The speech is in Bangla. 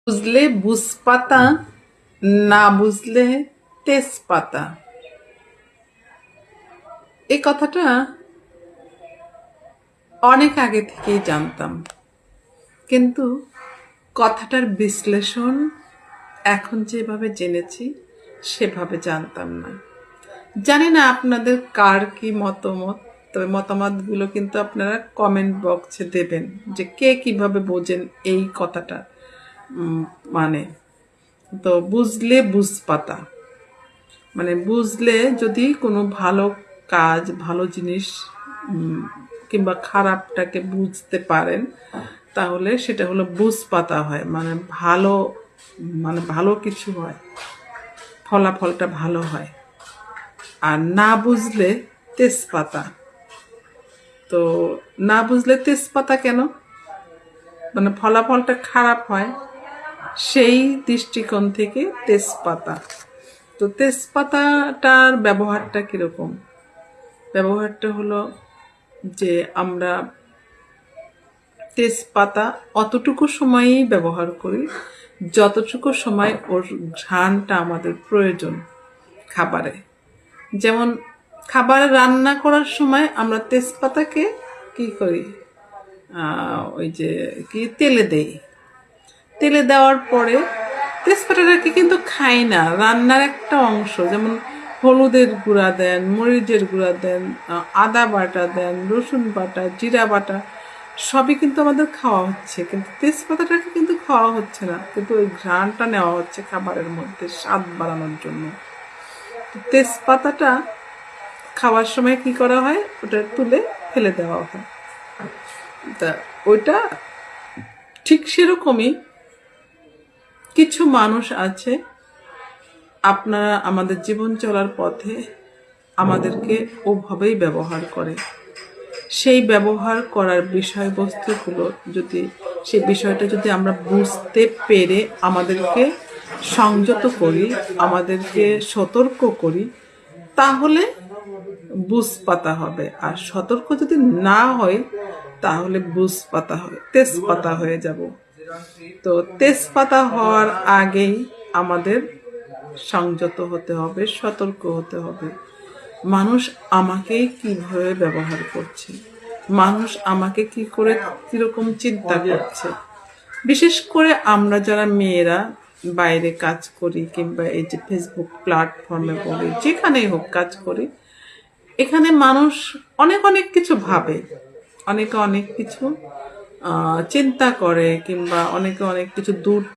বুঝলে বুঝপাতা, না বুঝলে তেজপাতা। এই কথাটা অনেক আগে থেকেই জানতাম, কিন্তু কথাটার বিশ্লেষণ এখন যেভাবে জেনেছি সেভাবে জানতাম না। জানি না আপনাদের কার কি মতামত, তবে মতামতগুলো কিন্তু আপনারা কমেন্ট বক্সে দেবেন যে কে কিভাবে বোঝেন এই কথাটা। উম, মানে তো বুঝলে বুঝপাতা মানে বুঝলে যদি কোনো ভালো কাজ, ভালো জিনিস কিংবা খারাপটাকে বুঝতে পারেন, তাহলে সেটা হলো বুঝপাতা হয়, মানে ভালো, মানে ভালো কিছু হয়, ফলাফলটা ভালো হয়। আর না বুঝলে তেজপাতা। তো না বুঝলে তেজপাতা কেন, মানে ফলাফলটা খারাপ হয়, সেই দৃষ্টিকোণ থেকে তেজপাতা। তো তেজপাতাটার ব্যবহারটা কীরকম? ব্যবহারটা হলো যে আমরা তেজপাতা অতটুকু সময়ই ব্যবহার করি যতটুকু সময় ওর ঘ্রাণটা আমাদের প্রয়োজন খাবারে। যেমন খাবার রান্না করার সময় আমরা তেজপাতাকে কি করি, ওই যে কি তেলে দেই। তেলে দেওয়ার পরে তেজপাতাটাকে কিন্তু খাই না, রান্নার একটা অংশ। যেমন হলুদের গুঁড়া দেন, মরিচের গুঁড়া দেন, আদা বাটা দেন, রসুন বাটা, জিরা বাটা, সবই কিন্তু আমাদের খাওয়া হচ্ছে, কিন্তু তেজপাতাটাকে কিন্তু খাওয়া হচ্ছে না, কিন্তু ওই ঘ্রাণটা নেওয়া হচ্ছে খাবারের মধ্যে স্বাদ বাড়ানোর জন্য। তেজপাতাটা খাওয়ার সময় কি করা হয়, ওটা তুলে ফেলে দেওয়া হয়। তা ওইটা ঠিক সেরকমই কিছু মানুষ আছে, আপনারা আমাদের জীবন চলার পথে আমাদেরকে ওভাবেই ব্যবহার করে। সেই ব্যবহার করার বিষয়বস্তুগুলো যদি, সেই বিষয়টা যদি আমরা বুঝতে পেরে আমাদেরকে সংযত করি, আমাদেরকে সতর্ক করি, তাহলে বুঝপাতা হবে। আর সতর্ক যদি না হয় তাহলে বুঝপাতা হবে, তেজপাতা হয়ে যাব। তো তেজপাতা হওয়ার আগেই আমাদের সংযত হতে হবে, সতর্ক হতে হবে। মানুষ আমাকে কিভাবে ব্যবহার করছে, মানুষ আমাকে কি করে কিরকম চিন্তা করছে। বিশেষ করে আমরা যারা মেয়েরা বাইরে কাজ করি, কিংবা এই যে ফেসবুক প্ল্যাটফর্মে বলি, যেখানেই হোক কাজ করি, এখানে মানুষ অনেক অনেক কিছু ভাবে, অনেকে অনেক কিছু চিন্তা করে, কিংবা অনেকে অনেক কিছু দূর